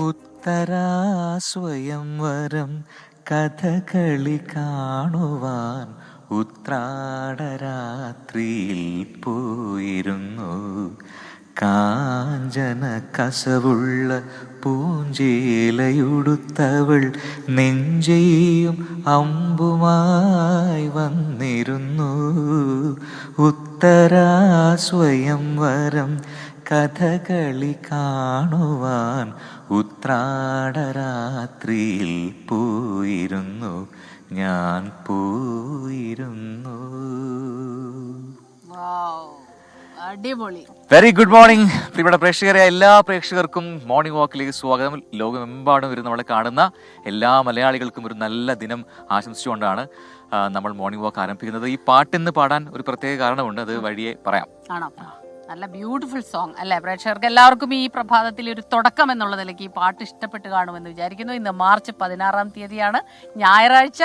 ഉത്തരാസ്വയംവരം കഥകളി കാണുവാൻ ഉത്രാടരാത്രിയിൽ പോയിരുന്നു. കാഞ്ചന കസവുള്ള പൂഞ്ചേലയുടുത്തവൾ നെഞ്ചെയും അമ്പുമായി വന്നിരുന്നു. ഉത്തരാസ്വയംവരം കഥകളി കാണുവാൻ ഉത്രാടരാത്രിയിൽ പോയിരുന്നു, ഞാൻ പോയിരുന്നു. അടിപൊളി. വെരി ഗുഡ് മോർണിംഗ് പ്രിയപ്പെട്ട പ്രേക്ഷകരെ, എല്ലാ പ്രേക്ഷകർക്കും മോർണിംഗ് വാക്കിലേക്ക് സ്വാഗതം. ലോകമെമ്പാടും വരും നമ്മളെ കാണുന്ന എല്ലാ മലയാളികൾക്കും ഒരു നല്ല ദിനം ആശംസിച്ചുകൊണ്ടാണ് നമ്മൾ മോർണിംഗ് വാക്ക് ആരംഭിക്കുന്നത്. ഈ പാട്ടിന്ന് പാടാൻ ഒരു പ്രത്യേക കാരണമുണ്ട്, അത് വഴിയെ പറയാം. ആണോ? നല്ല ബ്യൂട്ടിഫുൾ സോങ് അല്ലേ? പ്രേക്ഷകർക്ക് എല്ലാവർക്കും ഈ പ്രഭാതത്തിൽ ഒരു തുടക്കം എന്നുള്ള നിലയ്ക്ക് ഈ പാട്ട് ഇഷ്ടപ്പെട്ട് കാണുമെന്ന് വിചാരിക്കുന്നു. ഇന്ന് മാർച്ച് 16-ാം തീയതിയാണ്, ഞായറാഴ്ച,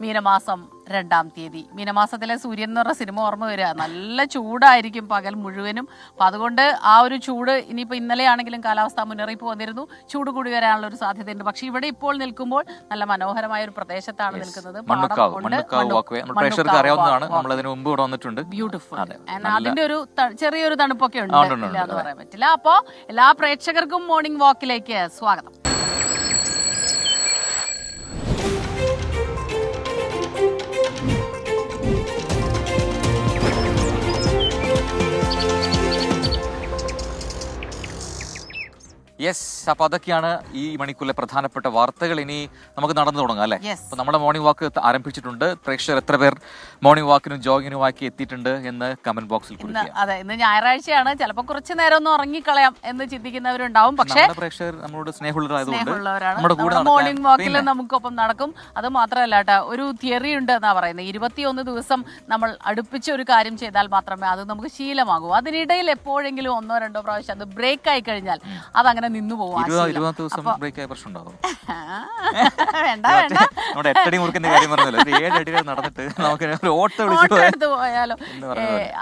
മീനമാസം 2-ാം തീയതി. മീനമാസത്തിലെ സൂര്യൻ എന്ന് പറഞ്ഞ സിനിമ ഓർമ്മ വരിക. നല്ല ചൂടായിരിക്കും പകൽ മുഴുവനും. അപ്പം അതുകൊണ്ട് ആ ഒരു ചൂട് ഇനിയിപ്പോൾ ഇന്നലെയാണെങ്കിലും കാലാവസ്ഥാ മുന്നറിയിപ്പ് വന്നിരുന്നു, ചൂട് കൂടി വരാനുള്ള ഒരു സാധ്യതയുണ്ട്. പക്ഷെ ഇവിടെ ഇപ്പോൾ നിൽക്കുമ്പോൾ നല്ല മനോഹരമായ ഒരു പ്രദേശത്താണ് നിൽക്കുന്നത്. ബ്യൂട്ടിഫുൾ. അതിന്റെ ഒരു ചെറിയൊരു തണുപ്പൊക്കെ ഉണ്ട്, ഇല്ല എന്ന് പറയാൻ പറ്റില്ല. അപ്പോൾ എല്ലാ പ്രേക്ഷകർക്കും മോർണിംഗ് വാക്കിലേക്ക് സ്വാഗതം. യെസ്, അപ്പൊ അതൊക്കെയാണ് ഈ മണിക്കൂറിലെ പ്രധാനപ്പെട്ട വാർത്തകൾ. ഇനി നമുക്ക് നടന്നു തുടങ്ങാം അല്ലേ? അപ്പൊ നമ്മുടെ മോർണിംഗ് വാക്ക് ആരംഭിച്ചിട്ടുണ്ട്. പ്രേക്ഷകർ എത്ര പേർ മോർണിംഗ് വാക്കിനും ജോഗിനും ആക്കി എത്തിയിട്ടുണ്ട് എന്ന് കമന്റ് ബോക്സിൽ കുറിക്കുക. അതെ, ഇന്ന് ഞായറാഴ്ചയാണ്, ചിലപ്പോൾ കുറച്ച് നേരം ഒന്ന് ഉറങ്ങിക്കളയാം എന്ന് ചിന്തിക്കുന്നവരുണ്ടാവും. പക്ഷേ പ്രേക്ഷകർ നമ്മളോട് സ്നേഹമുള്ളവരാണ്, മോർണിംഗ് വാക്കിൽ നമുക്കൊപ്പം നടക്കും. അത് മാത്രമല്ല കേട്ടോ, ഒരു തിയറി ഉണ്ട് എന്നാ പറയുന്നത്. 21 ദിവസം നമ്മൾ അടുപ്പിച്ച ഒരു കാര്യം ചെയ്താൽ മാത്രമേ അത് നമുക്ക് ശീലമാകൂ. അതിനിടയിൽ എപ്പോഴെങ്കിലും 1-2 പ്രാവശ്യം അത് ബ്രേക്ക് ആയി കഴിഞ്ഞാൽ അതങ്ങനെ നിന്നു പോവാം. വേണ്ട വേണ്ട, പോയാലോ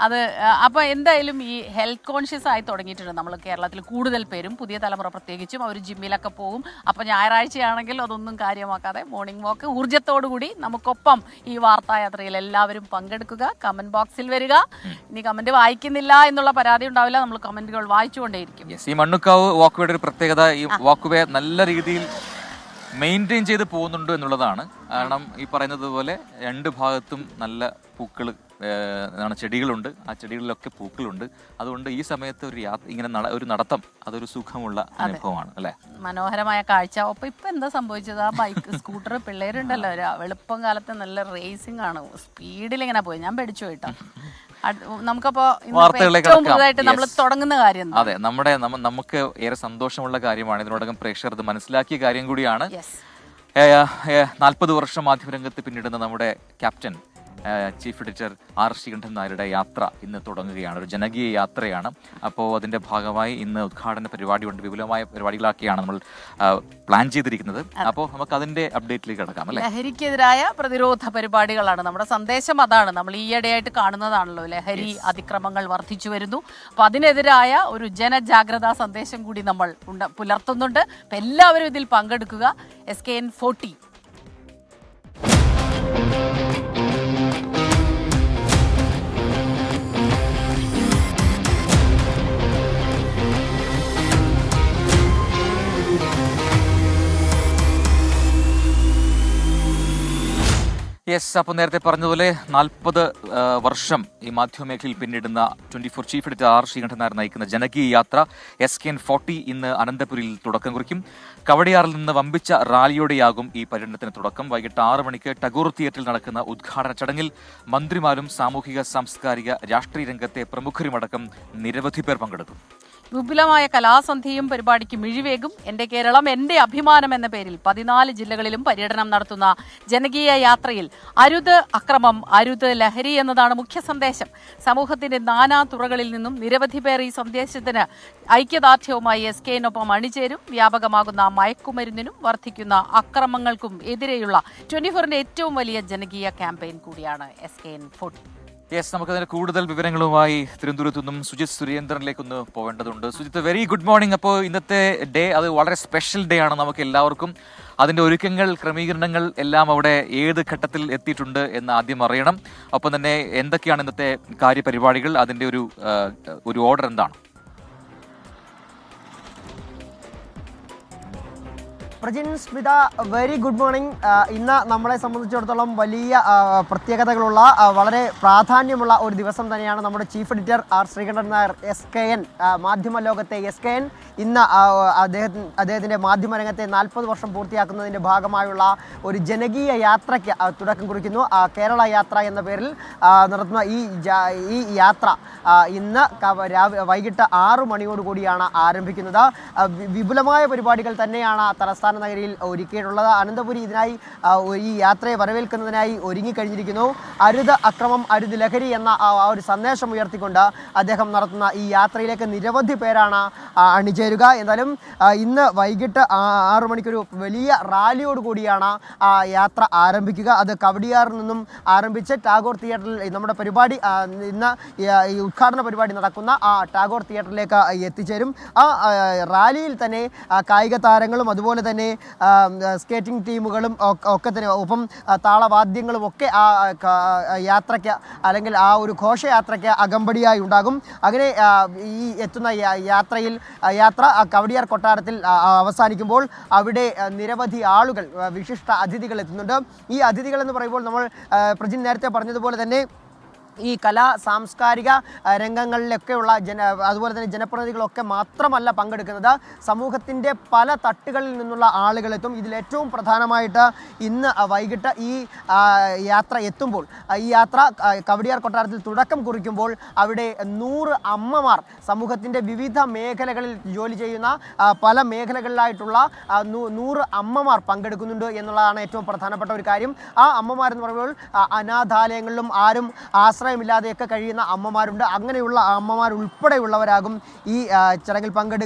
അത്. അപ്പൊ എന്തായാലും ഈ ഹെൽത്ത് കോൺഷ്യസ് ആയി തുടങ്ങിയിട്ടുണ്ട് നമ്മൾ കേരളത്തിൽ. കൂടുതൽ പേരും, പുതിയ തലമുറ പ്രത്യേകിച്ചും, അവർ ജിമ്മിലൊക്കെ പോകും. അപ്പൊ ഞായറാഴ്ചയാണെങ്കിൽ അതൊന്നും കാര്യമാക്കാതെ മോർണിംഗ് വാക്ക് ഊർജ്ജത്തോടു കൂടി നമുക്കൊപ്പം ഈ വാർത്തായാത്രയിൽ എല്ലാവരും പങ്കെടുക്കുക. കമന്റ് ബോക്സിൽ വരിക. ഇനി കമന്റ് വായിക്കുന്നില്ല എന്നുള്ള പരാതി ഉണ്ടാവില്ല, നമ്മൾ കമന്റുകൾ വായിച്ചുകൊണ്ടേയിരിക്കും. ഈ മണ്ണുക്കാവ് വാക്കുവേയുടെ ഒരു പ്രത്യേകത, ഈ വാക്കുവേ നല്ല രീതിയിൽ മെയിൻറ്റെയിൻ ചെയ്ത് പോകുന്നുണ്ട് എന്നുള്ളതാണ്. കാരണം ഈ പറയുന്നത് പോലെ രണ്ട് ഭാഗത്തും നല്ല പൂക്കൾ ചെടികളുണ്ട്, ആ ചെടികളിലൊക്കെ പൂക്കളുണ്ട്. അതുകൊണ്ട് ഈ സമയത്ത് ഒരു ഇങ്ങനെ ഒരു നടത്തം അതൊരു സുഖമുള്ള അനുഭവമാണ് അല്ലെ? മനോഹരമായ കാഴ്ച. അപ്പൊ ഇപ്പൊ എന്താ സംഭവിച്ചത്? ആ ബൈക്ക്, സ്കൂട്ടർ, പിള്ളേരുണ്ടല്ലോ, വെളുപ്പം കാലത്ത് നല്ല റേസിംഗ് ആണ്, സ്പീഡിൽ ഇങ്ങനെ പോയി. ഞാൻ പേടിച്ചു പോയിട്ടോ. നമുക്കപ്പോ പുതുതായിട്ട് നമ്മൾ തുടങ്ങുന്ന കാര്യം, അതെ, നമുക്ക് ഏറെ സന്തോഷമുള്ള കാര്യമാണ്. ഇതിനോടകം പ്രേക്ഷകർ ഇത് മനസ്സിലാക്കിയ കാര്യം കൂടിയാണ്. 40 വർഷം മാധ്യമരംഗത്ത് പിന്നിടുന്ന നമ്മുടെ captain chief editor R Sreekandan നായരുടെ യാത്ര ഇന്ന് തുടങ്ങുകയാണ്. ഒരു ജനകീയ യാത്രയാണ്. അപ്പോൾ അതിന്റെ ഭാഗമായി ഇന്ന് ഉദ്ഘാടന പരിപാടിയുണ്ട്. വിപുലമായ പരിപാടികളൊക്കെയാണ് നമ്മൾ പ്ലാൻ ചെയ്തിരിക്കുന്നത്. അപ്പോൾ നമുക്ക് അതിന്റെ അപ്ഡേറ്റിലേക്ക് കിടക്കാം അല്ലേ? ലഹരിക്കെതിരായ പ്രതിരോധ പരിപാടികളാണ് നമ്മുടെ സന്ദേശം. അതാണ് നമ്മൾ ഈയിടെയായിട്ട് കാണുന്നതാണല്ലോ, ലഹരി അതിക്രമങ്ങൾ വർദ്ധിച്ചു വരുന്നു. അപ്പൊ അതിനെതിരായ ഒരു ജനജാഗ്രതാ സന്ദേശം കൂടി നമ്മൾ പുലർത്തുന്നുണ്ട്. അപ്പൊ എല്ലാവരും ഇതിൽ പങ്കെടുക്കുക. SKN40. യെസ്, അപ്പോൾ നേരത്തെ പറഞ്ഞതുപോലെ 40 വർഷം ഈ മാധ്യമമേഖലയിൽ പിന്നിടുന്ന 24 chief editor R Sreekandan Nair നയിക്കുന്ന ജനകീയ യാത്ര SKN40 ഇന്ന് അനന്തപുരിയിൽ തുടക്കം കുറിക്കും. കവടിയാറിൽ നിന്ന് വമ്പിച്ച റാലിയോടെയാകും ഈ പര്യടനത്തിന് തുടക്കം. വൈകിട്ട് 6 മണിക്ക് ടഗോർ തിയേറ്ററിൽ നടക്കുന്ന ഉദ്ഘാടന ചടങ്ങിൽ മന്ത്രിമാരും സാമൂഹിക, സാംസ്കാരിക, രാഷ്ട്രീയ രംഗത്തെ പ്രമുഖരുമടക്കം നിരവധി പേർ പങ്കെടുക്കും. വിപുലമായ കലാസന്ധിയും പരിപാടിക്ക് മിഴിവേകും. എന്റെ കേരളം എന്റെ അഭിമാനം എന്ന പേരിൽ 14 ജില്ലകളിലും പര്യടനം നടത്തുന്ന ജനകീയ യാത്രയിൽ അരുത് അക്രമം, അരുത് ലഹരി എന്നതാണ് മുഖ്യ സന്ദേശം. സമൂഹത്തിന്റെ നാനാ തുറകളിൽ നിന്നും നിരവധി പേർ ഈ സന്ദേശത്തിന് ഐക്യദാർഢ്യവുമായി SKN-ഒപ്പം അണിചേരും. വ്യാപകമാകുന്ന മയക്കുമരുന്നിനും വർദ്ധിക്കുന്ന അക്രമങ്ങൾക്കും എതിരെയുള്ള 24ന്റെ ഏറ്റവും വലിയ ജനകീയ ക്യാമ്പയിൻ കൂടിയാണ് SKN40. യെസ്, നമുക്കതിന് കൂടുതൽ വിവരങ്ങളുമായി തിരുവനന്തപുരത്തു നിന്നും സുജിത് സുരേന്ദ്രനിലേക്കൊന്ന് പോകേണ്ടതുണ്ട്. Sujith, very good morning. അപ്പോൾ ഇന്നത്തെ ഡേ അത് വളരെ സ്പെഷ്യൽ ഡേ ആണ് നമുക്ക് എല്ലാവർക്കും. അതിൻ്റെ ഒരുക്കങ്ങൾ, ക്രമീകരണങ്ങൾ എല്ലാം അവിടെ ഏത് ഘട്ടത്തിൽ എത്തിയിട്ടുണ്ട് എന്ന് ആദ്യം അറിയണം. ഒപ്പം തന്നെ എന്തൊക്കെയാണ് ഇന്നത്തെ കാര്യപരിപാടികൾ, അതിൻ്റെ ഒരു ഓർഡർ എന്താണ്? Prajin, Smitha, very good morning. ഇന്ന് നമ്മളെ സംബന്ധിച്ചിടത്തോളം വലിയ പ്രത്യേകതകളുള്ള വളരെ പ്രാധാന്യമുള്ള ഒരു ദിവസം തന്നെയാണ്. നമ്മുടെ chief editor R Sreekandan Nair, SKN മാധ്യമ ലോകത്തെ SKN, ഇന്ന് അദ്ദേഹത്തിൻ്റെ മാധ്യമരംഗത്തെ 40 വർഷം പൂർത്തിയാക്കുന്നതിൻ്റെ ഭാഗമായുള്ള ഒരു ജനകീയ യാത്രയ്ക്ക് തുടക്കം കുറിക്കുന്നു. കേരള യാത്ര എന്ന പേരിൽ നടത്തുന്ന ഈ യാത്ര ഇന്ന് വൈകിട്ട് 6 മണിയോടുകൂടിയാണ് ആരംഭിക്കുന്നത്. വിപുലമായ പരിപാടികൾ തന്നെയാണ് തലസ്ഥാന നഗരിയിൽ ഒരുക്കിയിട്ടുള്ളത്. അനന്തപുരി ഇതിനായി ഈ യാത്രയെ വരവേൽക്കുന്നതിനായി ഒരുങ്ങിക്കഴിഞ്ഞിരിക്കുന്നു. അരുത് അക്രമം, അരുത് ലഹരി എന്ന ഒരു സന്ദേശം ഉയർത്തിക്കൊണ്ട് അദ്ദേഹം നടത്തുന്ന ഈ യാത്രയിലേക്ക് നിരവധി പേരാണ് അണിചേരുക. എന്തായാലും ഇന്ന് വൈകിട്ട് 6 മണിക്കൊരു വലിയ റാലിയോടുകൂടിയാണ് യാത്ര ആരംഭിക്കുക. അത് കവടിയാറിൽ നിന്നും ആരംഭിച്ച് ടാഗോർ തിയേറ്ററിൽ നമ്മുടെ പരിപാടി ഇന്ന് ഈ ഉദ്ഘാടന പരിപാടി നടക്കുന്ന ടാഗോർ തിയേറ്ററിലേക്ക് എത്തിച്ചേരും. ആ റാലിയിൽ തന്നെ കായിക താരങ്ങളും അതുപോലെ തന്നെ സ്കേറ്റിംഗ് ടീമുകളും ഒക്കെ തന്നെ ഒപ്പം താളവാദ്യങ്ങളും ഒക്കെ ആ യാത്രയ്ക്ക് അല്ലെങ്കിൽ ആ ഒരു ഘോഷയാത്രയ്ക്ക് അകമ്പടിയായി ഉണ്ടാകും. അങ്ങനെ ഈ എത്തുന്ന യാത്ര കവടിയാർ കൊട്ടാരത്തിൽ അവസാനിക്കുമ്പോൾ അവിടെ നിരവധി ആളുകൾ, വിശിഷ്ട അതിഥികൾ എത്തുന്നുണ്ട്. ഈ അതിഥികൾ എന്ന് പറയുമ്പോൾ നമ്മൾ പ്രജിൻ നേരത്തെ പറഞ്ഞതുപോലെ തന്നെ ഈ കലാ സാംസ്കാരിക രംഗങ്ങളിലൊക്കെയുള്ള അതുപോലെ തന്നെ ജനപ്രതിനിധികളൊക്കെ മാത്രമല്ല പങ്കെടുക്കുന്നത്. സമൂഹത്തിൻ്റെ പല തട്ടുകളിൽ നിന്നുള്ള ആളുകളെത്തും. ഇതിലേറ്റവും പ്രധാനമായിട്ട് ഇന്ന് വൈകിട്ട് ഈ യാത്ര എത്തുമ്പോൾ, ഈ യാത്ര കവടിയാർ കൊട്ടാരത്തിൽ തുടക്കം കുറിക്കുമ്പോൾ അവിടെ 100 അമ്മമാർ, സമൂഹത്തിൻ്റെ വിവിധ മേഖലകളിൽ ജോലി ചെയ്യുന്ന പല മേഖലകളിലായിട്ടുള്ള 100 അമ്മമാർ പങ്കെടുക്കുന്നുണ്ട് എന്നുള്ളതാണ് ഏറ്റവും പ്രധാനപ്പെട്ട ഒരു കാര്യം. ആ അമ്മമാരെന്ന് പറയുമ്പോൾ അനാഥാലയങ്ങളിലും ആരും ആശ്രയമില്ലാതെയൊക്കെ കഴിയുന്ന അമ്മമാരുണ്ട്. അങ്ങനെയുള്ള അമ്മമാർ ഉൾപ്പെടെയുള്ളവരാകും ഈ ചടങ്ങിൽ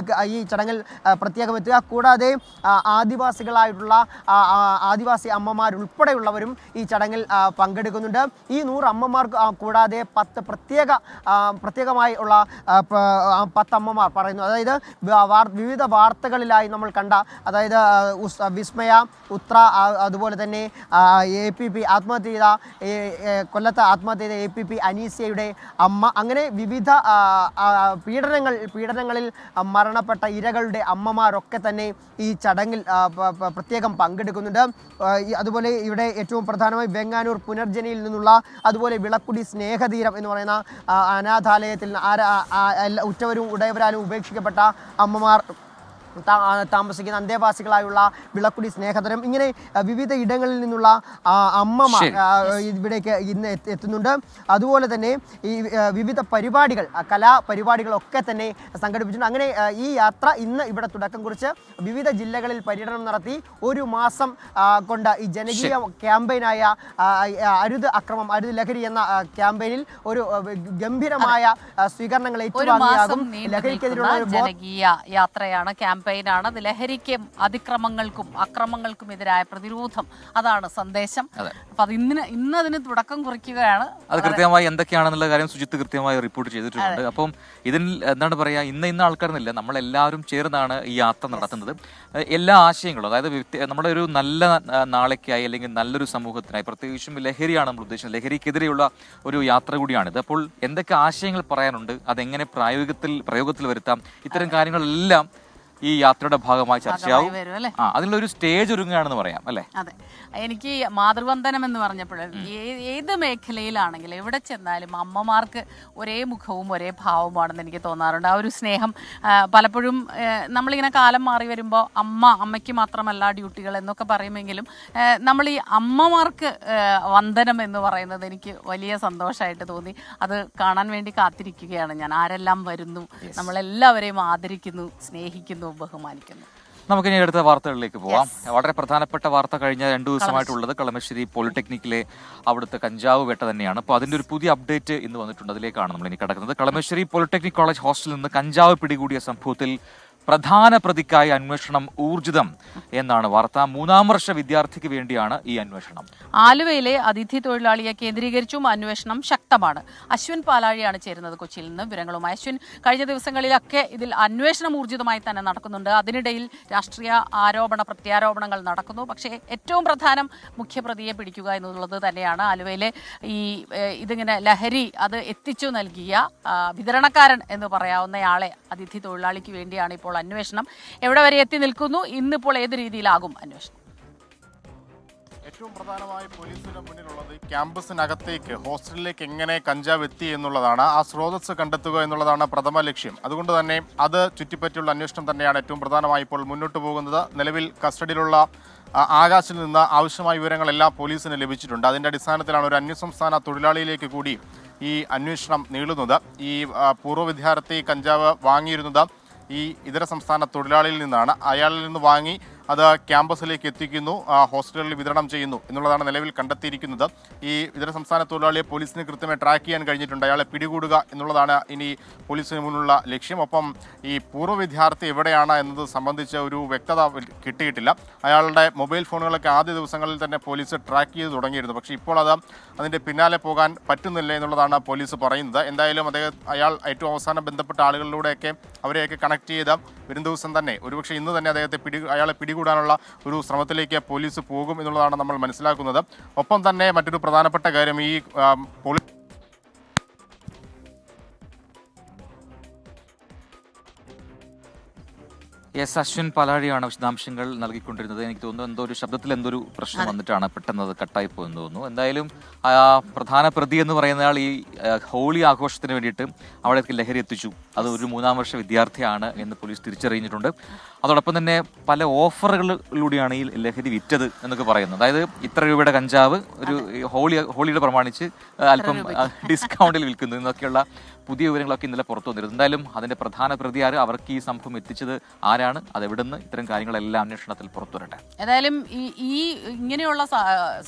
ഈ ചടങ്ങിൽ പ്രത്യേകം എത്തുക. കൂടാതെ ആദിവാസികളായിട്ടുള്ള ആദിവാസി അമ്മമാരുൾപ്പെടെയുള്ളവരും ഈ ചടങ്ങിൽ പങ്കെടുക്കുന്നുണ്ട്. ഈ 100 അമ്മമാർക്ക് കൂടാതെ 10 പ്രത്യേകമായി ഉള്ള 10 അമ്മമാർ പറയുന്നു. അതായത് വിവിധ വാർത്തകളിലായി നമ്മൾ കണ്ട, അതായത് വിസ്മയ, ഉത്ര, അതുപോലെ തന്നെ APP ആത്മഹത്യ ചെയ്ത, കൊല്ലത്ത് ആത്മഹത്യ ചെയ്ത APP അനീസിയയുടെ അമ്മ, അങ്ങനെ വിവിധ പീഡനങ്ങളിൽ മരണപ്പെട്ട ഇരകളുടെ അമ്മമാരൊക്കെ തന്നെ ഈ ചടങ്ങിൽ പ്രത്യേകം പങ്കെടുക്കുന്നുണ്ട്. അതുപോലെ ഇവിടെ ഏറ്റവും പ്രധാനമായി വെങ്ങാനൂർ പുനർജനിയിൽ നിന്നുള്ള, അതുപോലെ വിളക്കുടി സ്നേഹതീരം എന്ന് പറയുന്ന അനാഥാലയത്തിൽ ഉറ്റവരും ഉടയവരാലും ഉപേക്ഷിക്കപ്പെട്ട അമ്മമാർ താമസിക്കുന്ന അന്തേവാസികളായുള്ള വിളക്കുടി സ്നേഹതരം, ഇങ്ങനെ വിവിധ ഇടങ്ങളിൽ നിന്നുള്ള അമ്മമാർ ഇവിടേക്ക് ഇന്ന് എത്തുന്നുണ്ട്. അതുപോലെ തന്നെ ഈ വിവിധ പരിപാടികൾ, കലാപരിപാടികളൊക്കെ തന്നെ സംഘടിപ്പിച്ചിട്ടുണ്ട്. അങ്ങനെ ഈ യാത്ര ഇന്ന് ഇവിടെ തുടക്കം കുറിച്ച് വിവിധ ജില്ലകളിൽ പര്യടനം നടത്തി 1 മാസം കൊണ്ട് ഈ ജനകീയ ക്യാമ്പയിനായ അരുത് അക്രമം, അരുത് ലഹരി എന്ന ക്യാമ്പയിനിൽ ഒരു ഗംഭീരമായ സ്വീകരണങ്ങൾ ഏറ്റുവാങ്ങിയാകും. ലഹരിക്കെതിരെയുള്ള ജനകീയ യാത്രയാണ്, ക്യാമ്പയിനാണ്. അത് ലഹരിക്കും അതിക്രമങ്ങൾക്കും അക്രമങ്ങൾക്കും എതിരായ പ്രതിരോധം, അതാണ് സന്ദേശം. അപ്പൊ അത് ഇന്ന് അതിന് തുടക്കം കുറിക്കുകയാണ്. അത് കൃത്യമായി എന്തൊക്കെയാണെന്നുള്ള കാര്യം സുജിത്ത് കൃത്യമായി റിപ്പോർട്ട് ചെയ്തിട്ടുണ്ട്. അപ്പം ഇതിൽ എന്താണ് പറയുക, ഇന്ന ആൾക്കാരെന്നില്ല, നമ്മളെല്ലാവരും ചേർന്നാണ് ഈ യാത്ര നടത്തുന്നത്. എല്ലാ ആശയങ്ങളും, അതായത് നമ്മുടെ ഒരു നല്ല നാളേക്കായി അല്ലെങ്കിൽ നല്ലൊരു സമൂഹത്തിനായി, പ്രത്യേകിച്ചും ലഹരിയാണ് നമ്മൾ ഉദ്ദേശിക്കുന്നത്, ലഹരിക്കെതിരെയുള്ള ഒരു യാത്ര കൂടിയാണിത്. അപ്പോൾ എന്തൊക്കെ ആശയങ്ങൾ പറയാനുണ്ട്, അതെങ്ങനെ പ്രയോഗത്തിൽ വരുത്താം, ഇത്തരം കാര്യങ്ങളെല്ലാം ഈ യാത്രയുടെ ഭാഗമായി ചർച്ചയാവും. അതിലൊരു സ്റ്റേജ് ഒരുങ്ങുകയാണെന്ന് പറയാം, അല്ലേ? അതെ, എനിക്ക് മാതൃവന്ദനം എന്ന് പറഞ്ഞപ്പോൾ ഏത് മേഖലയിലാണെങ്കിലും എവിടെ ചെന്നാലും അമ്മമാർക്ക് ഒരേ മുഖവും ഒരേ ഭാവമാണെന്ന് എനിക്ക് തോന്നാറുണ്ട്. ആ ഒരു സ്നേഹം പലപ്പോഴും നമ്മളിങ്ങനെ കാലം മാറി വരുമ്പോൾ അമ്മയ്ക്ക് മാത്രമല്ല ഡ്യൂട്ടികൾ എന്നൊക്കെ പറയുമെങ്കിലും നമ്മൾ ഈ അമ്മമാർക്ക് വന്ദനം എന്ന് പറയുന്നത് എനിക്ക് വലിയ സന്തോഷമായിട്ട് തോന്നി. അത് കാണാൻ വേണ്ടി കാത്തിരിക്കുകയാണ് ഞാൻ. ആരെല്ലാം വരുന്നു, നമ്മളെല്ലാവരെയും ആദരിക്കുന്നു, സ്നേഹിക്കുന്നു, ബഹുമാനിക്കുന്നു. നമുക്കിനി അടുത്ത വാർത്തകളിലേക്ക് പോവാം. വളരെ പ്രധാനപ്പെട്ട വാർത്ത കഴിഞ്ഞ 2 ദിവസമായിട്ടുള്ളത് കളമശ്ശേരി പോളിടെക്നിക്കിലെ അവിടുത്തെ കഞ്ചാവ് വേട്ട തന്നെയാണ്. അപ്പോൾ അതിൻ്റെ ഒരു പുതിയ അപ്ഡേറ്റ് ഇന്ന് വന്നിട്ടുണ്ട്. അതിലേക്കാണ് നമ്മൾ ഇനി കിടക്കുന്നത്. കളമശ്ശേരി പോളിടെക്നിക് കോളേജ് ഹോസ്റ്റലിൽ നിന്ന് കഞ്ചാവ് പിടികൂടിയ സംഭവത്തിൽ പ്രധാന പ്രതിക്കായി അന്വേഷണം ഊർജിതം എന്നാണ് വാർത്ത. 3ാം വർഷ വിദ്യാർത്ഥിക്ക് വേണ്ടിയാണ് ഈ അന്വേഷണം. ആലുവയിലെ അതിഥി തൊഴിലാളിയെ കേന്ദ്രീകരിച്ചും അന്വേഷണം ശക്തമാണ്. അശ്വിൻ പാലാഴിയാണ് ചേരുന്നത് കൊച്ചിയിൽ നിന്ന് വിവരങ്ങളുമായി. അശ്വിൻ, കഴിഞ്ഞ ദിവസങ്ങളിലൊക്കെ ഇതിൽ അന്വേഷണം ഊർജിതമായി തന്നെ നടക്കുന്നുണ്ട്. അതിനിടയിൽ രാഷ്ട്രീയ ആരോപണ പ്രത്യാരോപണങ്ങൾ നടക്കുന്നു. പക്ഷേ ഏറ്റവും പ്രധാനം മുഖ്യപ്രതിയെ പിടിക്കുക എന്നുള്ളത് തന്നെയാണ്. ആലുവയിലെ ഇതിങ്ങനെ ലഹരി അത് എത്തിച്ചു നൽകിയ വിതരണക്കാരൻ എന്ന് പറയാവുന്നയാളെ അതിഥി തൊഴിലാളിക്ക് വേണ്ടിയാണ് ഇപ്പോൾ അന്വേഷണം. എവിടെ വരെ എത്തി നിൽക്കുന്നു? ഇന്നിപ്പോൾ ഏത് രീതിയിലാകും അന്വേഷണം? ഏറ്റവും പ്രധാനമായി പോലീസിന് മുന്നിലുള്ളത് ക്യാമ്പസിനകത്തേക്ക്, ഹോസ്റ്റലിലേക്ക് എങ്ങനെ കഞ്ചാവ് എത്തി എന്നുള്ളതാണ്. ആ സ്രോതസ് കണ്ടെത്തുക എന്നുള്ളതാണ് പ്രഥമ ലക്ഷ്യം. അതുകൊണ്ട് തന്നെ അത് ചുറ്റിപ്പറ്റിയുള്ള അന്വേഷണം തന്നെയാണ് ഏറ്റവും പ്രധാനമായി ഇപ്പോൾ മുന്നോട്ട് പോകുന്നത്. നിലവിൽ കസ്റ്റഡിയിലുള്ള ആകാശിൽ നിന്ന് ആവശ്യമായ വിവരങ്ങളെല്ലാം പോലീസിന് ലഭിച്ചിട്ടുണ്ട്. അതിൻ്റെ അടിസ്ഥാനത്തിലാണ് ഒരു അന്യസംസ്ഥാന തൊഴിലാളിയിലേക്ക് കൂടി ഈ അന്വേഷണം നീളുന്നത്. ഈ പൂർവ്വ വിദ്യാർത്ഥി കഞ്ചാവ് വാങ്ങിയിരുന്നത് ഈ ഇതര സംസ്ഥാന തൊഴിലാളിയിൽ നിന്നാണ്. അയാളിൽ നിന്ന് വാങ്ങി അത് ക്യാമ്പസിലേക്ക് എത്തിക്കുന്നു, ഹോസ്റ്റലുകളിൽ വിതരണം ചെയ്യുന്നു എന്നുള്ളതാണ് നിലവിൽ കണ്ടെത്തിയിരിക്കുന്നത്. ഈ ഇതര സംസ്ഥാന തൊഴിലാളിയെ പോലീസിന് കൃത്യമായി ട്രാക്ക് ചെയ്യാൻ കഴിഞ്ഞിട്ടുണ്ട്. അയാളെ പിടികൂടുക എന്നുള്ളതാണ് ഇനി പോലീസിന് മുന്നിലുള്ള ലക്ഷ്യം. ഒപ്പം ഈ പൂർവ്വ വിദ്യാർത്ഥി എവിടെയാണ് എന്നത് സംബന്ധിച്ച ഒരു വ്യക്തത കിട്ടിയിട്ടില്ല. അയാളുടെ മൊബൈൽ ഫോണുകളൊക്കെ ആദ്യ ദിവസങ്ങളിൽ തന്നെ പോലീസ് ട്രാക്ക് ചെയ്ത് തുടങ്ങിയിരുന്നു. പക്ഷേ ഇപ്പോൾ അതിൻ്റെ പിന്നാലെ പോകാൻ പറ്റുന്നില്ല എന്നുള്ളതാണ് പോലീസ് പറയുന്നത്. എന്തായാലും അയാൾ ഏറ്റവും അവസാനം ബന്ധപ്പെട്ട ആളുകളിലൂടെയൊക്കെ അവരെയൊക്കെ കണക്ട് ചെയ്ത് വരും ദിവസം തന്നെ, ഒരുപക്ഷെ ഇന്ന് തന്നെ അയാളെ പിടികൂടാനുള്ള ഒരു ശ്രമത്തിലേക്ക് പോലീസ് പോകും എന്നുള്ളതാണ് നമ്മൾ മനസ്സിലാക്കുന്നത്. ഒപ്പം തന്നെ മറ്റൊരു പ്രധാനപ്പെട്ട കാര്യം, ഈ അശ്വിൻ പാലാഴിയാണ് വിശദാംശങ്ങൾ നൽകിക്കൊണ്ടിരുന്നത്. എനിക്ക് തോന്നുന്നു എന്തോ ഒരു ശബ്ദത്തിൽ എന്തൊരു പ്രശ്നം വന്നിട്ടാണ് പെട്ടെന്ന് അത് കട്ടായി പോയെന്ന് തോന്നുന്നു. എന്തായാലും പ്രധാന പ്രതി എന്ന് പറയുന്നയാൾ ഈ ഹോളി ആഘോഷത്തിന് വേണ്ടിയിട്ട് അവിടേക്ക് ലഹരി എത്തിച്ചു. അത് ഒരു 3ാം വർഷ വിദ്യാർത്ഥിയാണ് എന്ന് പോലീസ് തിരിച്ചറിഞ്ഞിട്ടുണ്ട്. അതോടൊപ്പം തന്നെ പല ഓഫറുകളിലൂടെയാണ് ഈ ലഹരി വിറ്റത് എന്നൊക്കെ പറയുന്നത്. അതായത് ഇത്ര രൂപയുടെ കഞ്ചാവ് ഒരു ഹോളിയുടെ പ്രമാണിച്ച് അല്പം ഡിസ്കൗണ്ടിൽ വിൽക്കുന്നു എന്നൊക്കെയുള്ള പുതിയ വിവരങ്ങളൊക്കെ ഇന്നലെ പുറത്തു വന്നിരുന്നു. എന്തായാലും അതിന്റെ പ്രധാന പ്രതി ആര്, അവർക്ക് ഈ സംഭവം എത്തിച്ചത് ആരാണ്, അതെവിടുന്ന്, ഇത്തരം കാര്യങ്ങളെല്ലാം അന്വേഷണത്തിൽ പുറത്തുവരട്ടെ. ഏതായാലും ഈ ഇങ്ങനെയുള്ള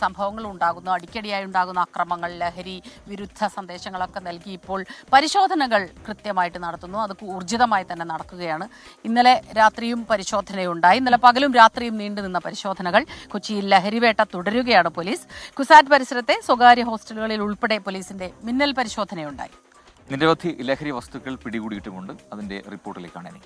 സംഭവങ്ങൾ ഉണ്ടാകുന്നു, അടിക്കടിയായി ഉണ്ടാകുന്ന അക്രമങ്ങൾ, ലഹരി വിരുദ്ധ സന്ദേശങ്ങളൊക്കെ നൽകി ഇപ്പോൾ പരിശോധനകൾ കൃത്യമായിട്ട് നടത്തുന്നു. അത് ഊർജിതമായി തന്നെ നടക്കുകയാണ്. ഇന്നലെ രാത്രിയും പരിശോധനയുണ്ടായി. ഇന്നലെ പകലും രാത്രിയും നീണ്ടുനിന്ന പരിശോധനകൾ. കൊച്ചിയിൽ ലഹരിവേട്ട തുടരുകയാണ് പോലീസ്. കുസാറ്റ് പരിസരത്തെ സ്വകാര്യ ഹോസ്റ്റലുകളിൽ ഉൾപ്പെടെ പോലീസിന്റെ മിന്നൽ പരിശോധനയുണ്ടായി. നിരവധി ലഹരി വസ്തുക്കൾ പിടികൂടിയിട്ടുമുണ്ട്. അതിന്റെ റിപ്പോർട്ടിലേക്കാണ് ഇനി.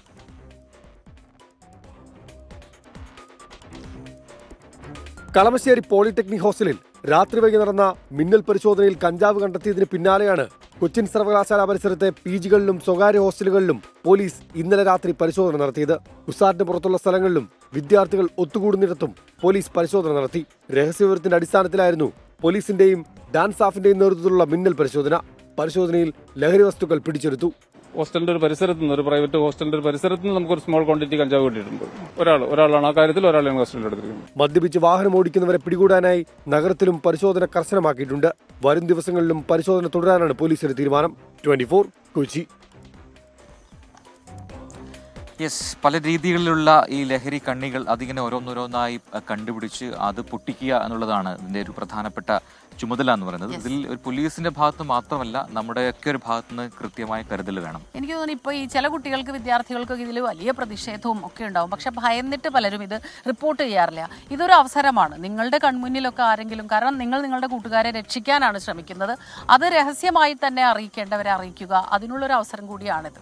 കളമശ്ശേരി പോളിടെക്നിക് ഹോസ്റ്റലിൽ രാത്രി വൈകി നടന്ന മിന്നൽ പരിശോധനയിൽ കഞ്ചാവ് കണ്ടെത്തിയതിന് പിന്നാലെയാണ് കൊച്ചിൻ സർവകലാശാല പരിസരത്തെ പിജികളിലും സ്വകാര്യ ഹോസ്റ്റലുകളിലും പോലീസ് ഇന്നലെ രാത്രി പരിശോധന നടത്തിയത്. കുസാറ്റിന് പുറത്തുള്ള സ്ഥലങ്ങളിലും വിദ്യാർത്ഥികൾ ഒത്തുകൂടുന്നിടത്തും പോലീസ് പരിശോധന നടത്തി. രഹസ്യവിവരത്തിന്റെ അടിസ്ഥാനത്തിലായിരുന്നു പോലീസിന്റെയും ഡാൻസ് സ്റ്റാഫിന്റെയും നേതൃത്വത്തിലുള്ള മിന്നൽ പരിശോധന. പരിശോധനയിൽ ലഹരി വസ്തുക്കൾ പിടിച്ചെടുത്തു. ഹോസ്റ്റലിന്റെ ഒരു പരിസരത്ത് നിന്ന്, ഒരു പ്രൈവറ്റ് ഹോസ്റ്റലിന്റെ ഒരു പരിസരത്ത് നിന്ന് നമുക്കൊരു സ്മോൾ ക്വാണ്ടിറ്റി കഞ്ചാവ് കിട്ടിയിട്ടുണ്ട്. ഒരാളാണ് ആ കാര്യത്തിൽ, ഒരാളെയാണ് ഹോസ്റ്റലിൽ എടുത്തിരിക്കുന്നത്. മദ്യപിച്ച് വാഹനം ഓടിക്കുന്നവരെ പിടികൂടാനായി നഗരത്തിലും പരിശോധന കർശനമാക്കിയിട്ടുണ്ട്. വരും ദിവസങ്ങളിലും പരിശോധന തുടരാനാണ് പോലീസിന്റെ തീരുമാനം. 24 കൊച്ചി. പല രീതികളിലുള്ള ഈ ലഹരി കണ്ണികൾ അതിങ്ങനെ ഓരോന്നോരോന്നായി കണ്ടുപിടിച്ച് അത് പൊട്ടിക്കുക എന്നുള്ളതാണ് ഇതിന്റെ ഒരു പ്രധാനപ്പെട്ട ചുമതല എന്ന് പറയുന്നത്. ഇതിൽ ഒരു പോലീസിന്റെ ഭാഗത്ത് മാത്രമല്ല, നമ്മുടെയൊക്കെ ഒരു ഭാഗത്ത് നിന്ന് കൃത്യമായ കരുതൽ വേണം. എനിക്ക് തോന്നുന്നു ഇപ്പോൾ ഈ ചില കുട്ടികൾക്ക്, വിദ്യാർത്ഥികൾക്കൊക്കെ ഇതിൽ വലിയ പ്രതിഷേധവും ഒക്കെ ഉണ്ടാവും. പക്ഷെ ഭയന്നിട്ട് പലരും ഇത് റിപ്പോർട്ട് ചെയ്യാറില്ല. ഇതൊരു അവസരമാണ്. നിങ്ങളുടെ കൺമുന്നിലൊക്കെ ആരെങ്കിലും, കാരണം നിങ്ങൾ നിങ്ങളുടെ കൂട്ടുകാരെ രക്ഷിക്കാനാണ് ശ്രമിക്കുന്നത്, അത് രഹസ്യമായി തന്നെ അറിയിക്കേണ്ടവരെ അറിയിക്കുക. അതിനുള്ളൊരു അവസരം കൂടിയാണിത്.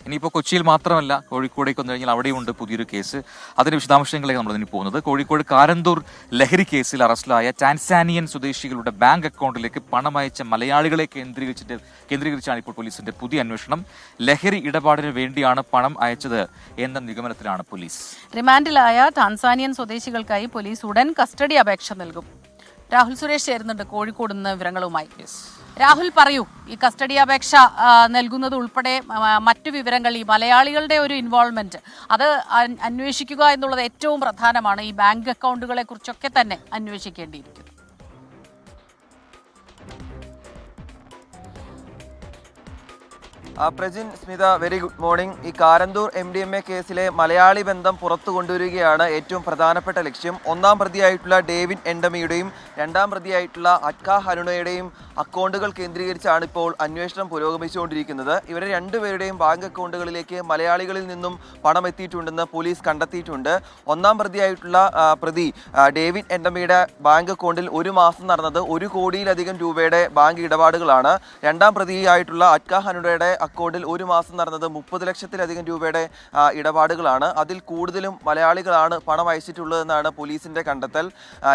ഇനിയിപ്പോൾ കൊച്ചിയിൽ മാത്രമല്ല, കോഴിക്കോടേക്ക് വന്നു കഴിഞ്ഞാൽ അവിടെയുണ്ട് പുതിയൊരു കേസ്. അതിന്റെ വിശദാംശങ്ങളിലേക്ക് നമ്മൾ ഇനി പോകുന്നത്. കോഴിക്കോട് കാരന്തൂർ ലഹരി കേസിൽ അറസ്റ്റിലായ ടാൻസാനിയൻ സ്വദേശികളുടെ ബാങ്ക് അക്കൗണ്ടിലേക്ക് പണം അയച്ച മലയാളികളെ കേന്ദ്രീകരിച്ചാണ് ഇപ്പോൾ പോലീസിന്റെ പുതിയ അന്വേഷണം. ലഹരി ഇടപാടിന് വേണ്ടിയാണ് പണം അയച്ചത് എന്ന നിഗമനത്തിലാണ് പോലീസ്. റിമാൻഡിലായ ടാൻസാനിയൻ സ്വദേശികൾക്കായി പോലീസ് ഉടൻ കസ്റ്റഡി അപേക്ഷ നൽകും. രാഹുൽ സുരേഷ് ചേരുന്നുണ്ട് കോഴിക്കോട് നിന്ന് വിവരങ്ങളുമായി. രാഹുൽ, പറയൂ, ഈ കസ്റ്റഡി അപേക്ഷ നൽകുന്നത് ഉൾപ്പെടെ മറ്റു വിവരങ്ങൾ, ഈ മലയാളികളുടെ ഒരു ഇൻവോൾവ്മെന്റ്, അത് അന്വേഷിക്കുക എന്നുള്ളത് ഏറ്റവും പ്രധാനമാണ്. ഈ ബാങ്ക് അക്കൗണ്ടുകളെ കുറിച്ചൊക്കെ തന്നെ അന്വേഷിക്കേണ്ടിയിരിക്കുന്നു. Prajin, Smitha, very good morning. ഈ കാരന്തൂർ MDMA കേസിലെ മലയാളി ബന്ധം പുറത്തു കൊണ്ടുവരികയാണ് ഏറ്റവും പ്രധാനപ്പെട്ട ലക്ഷ്യം. ഒന്നാം പ്രതിയായിട്ടുള്ള ഡേവിഡ് എൻഡമിയുടെയും രണ്ടാം പ്രതിയായിട്ടുള്ള അറ്റ്ക ഹനുണയുടെയും അക്കൗണ്ടുകൾ കേന്ദ്രീകരിച്ചാണ് ഇപ്പോൾ അന്വേഷണം പുരോഗമിച്ചുകൊണ്ടിരിക്കുന്നത്. ഇവരെ രണ്ടുപേരുടെയും ബാങ്ക് അക്കൗണ്ടുകളിലേക്ക് മലയാളികളിൽ നിന്നും പണം എത്തിയിട്ടുണ്ടെന്ന് പോലീസ് കണ്ടെത്തിയിട്ടുണ്ട്. ഒന്നാം പ്രതിയായിട്ടുള്ള പ്രതി ഡേവിഡ് എൻഡമിയുടെ ബാങ്ക് അക്കൗണ്ടിൽ ഒരു മാസം നടന്നത് 1 കോടിയിലധികം രൂപയുടെ ബാങ്ക് ഇടപാടുകളാണ്. രണ്ടാം പ്രതിയായിട്ടുള്ള അറ്റ്ക ഹനുണയുടെ അക്കൗണ്ടിൽ ഒരു മാസം നടന്നത് 30 ലക്ഷത്തിലധികം രൂപയുടെ ഇടപാടുകളാണ്. അതിൽ കൂടുതലും മലയാളികളാണ് പണം അയച്ചിട്ടുള്ളതെന്നാണ് പോലീസിന്റെ കണ്ടെത്തൽ.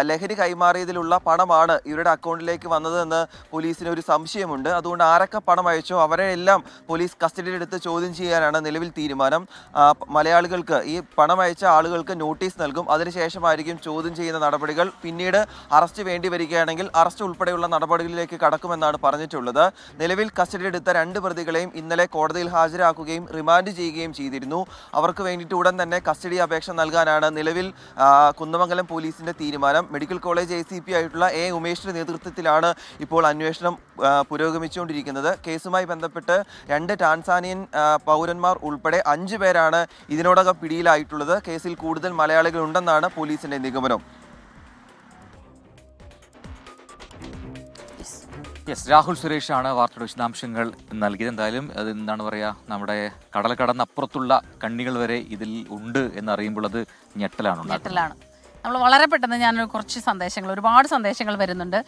ലഹരി കൈമാറിയതിലുള്ള പണമാണ് ഇവരുടെ അക്കൗണ്ടിലേക്ക് വന്നതെന്ന് പോലീസിന് ഒരു സംശയമുണ്ട്. അതുകൊണ്ട് ആരൊക്കെ പണം അയച്ചോ അവരെ എല്ലാം പോലീസ് കസ്റ്റഡിയിലെടുത്ത് ചോദ്യം ചെയ്യാനാണ് നിലവിൽ തീരുമാനം. മലയാളികൾക്ക്, ഈ പണം അയച്ച ആളുകൾക്ക് നോട്ടീസ് നൽകും. അതിനുശേഷമായിരിക്കും ചോദ്യം ചെയ്യുന്ന നടപടികൾ. പിന്നീട് അറസ്റ്റ് വേണ്ടി വരികയാണെങ്കിൽ അറസ്റ്റ് ഉൾപ്പെടെയുള്ള നടപടികളിലേക്ക് കടക്കുമെന്നാണ് പറഞ്ഞിട്ടുള്ളത്. നിലവിൽ കസ്റ്റഡിയിലെടുത്ത 2 പ്രതികളെയും ഇന്നലെ കോടതിയിൽ ഹാജരാക്കുകയും റിമാൻഡ് ചെയ്യുകയും ചെയ്തിരുന്നു. അവർക്ക് വേണ്ടിയിട്ട് ഉടൻ തന്നെ കസ്റ്റഡി അപേക്ഷ നൽകാനാണ് നിലവിൽ കുന്നമംഗലം പോലീസിന്റെ തീരുമാനം. മെഡിക്കൽ കോളേജ് ACP ആയിട്ടുള്ള ഉമേഷിന്റെ നേതൃത്വത്തിലാണ് ഇപ്പോൾ അന്വേഷണം പുരോഗമിച്ചുകൊണ്ടിരിക്കുന്നത്. കേസുമായി ബന്ധപ്പെട്ട് 2 ടാൻസാനിയൻ പൗരന്മാർ ഉൾപ്പെടെ 5 പേരാണ് ഇതിനോടകം പിടിയിലായിട്ടുള്ളത്. കേസിൽ കൂടുതൽ മലയാളികൾ ഉണ്ടെന്നാണ് പോലീസിന്റെ നിഗമനം. രാഹുൽ സുരേഷാണ് വാർത്തയുടെ വിശദാംശങ്ങൾ നൽകിയത്. എന്തായാലും അത് എന്താണ് പറയുക, നമ്മുടെ കടൽ കടന്നപ്പുറത്തുള്ള കണ്ണികൾ വരെ ഇതിൽ ഉണ്ട് എന്നറിയുമ്പോൾ അത് ഞെട്ടലാണ്. നമ്മൾ വളരെ പെട്ടെന്ന് ഞാനൊരു കുറച്ച് സന്ദേശങ്ങൾ, ഒരുപാട് സന്ദേശങ്ങൾ വരുന്നുണ്ട്.